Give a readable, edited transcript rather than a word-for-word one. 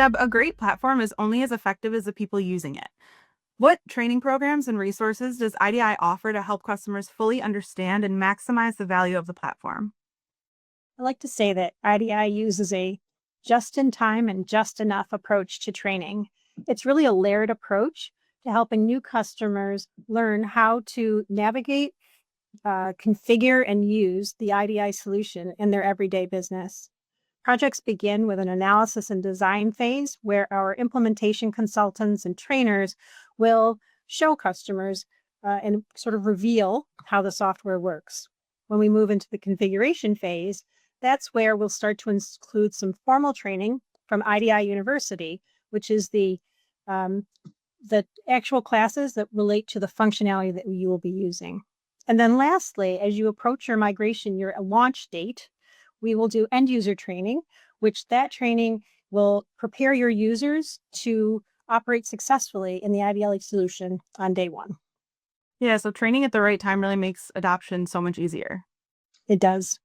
Deb, a great platform is only as effective as the people using it. What training programs and resources does IDI offer to help customers fully understand and maximize the value of the platform? I like to say that IDI uses a just in time and just enough approach to training. It's really a layered approach to helping new customers learn how to navigate, configure, and use the IDI solution in their everyday business. Projects begin with an analysis and design phase where our implementation consultants and trainers will show customers and sort of reveal how the software works. When we move into the configuration phase, that's where we'll start to include some formal training from IDI University, which is um, the actual classes that relate to the functionality that you will be using. And then lastly, as you approach your migration, your launch date, we will do end user training, which that training will prepare your users to operate successfully in the IDLE solution on day one. Yeah, so training at the right time really makes adoption so much easier. It does.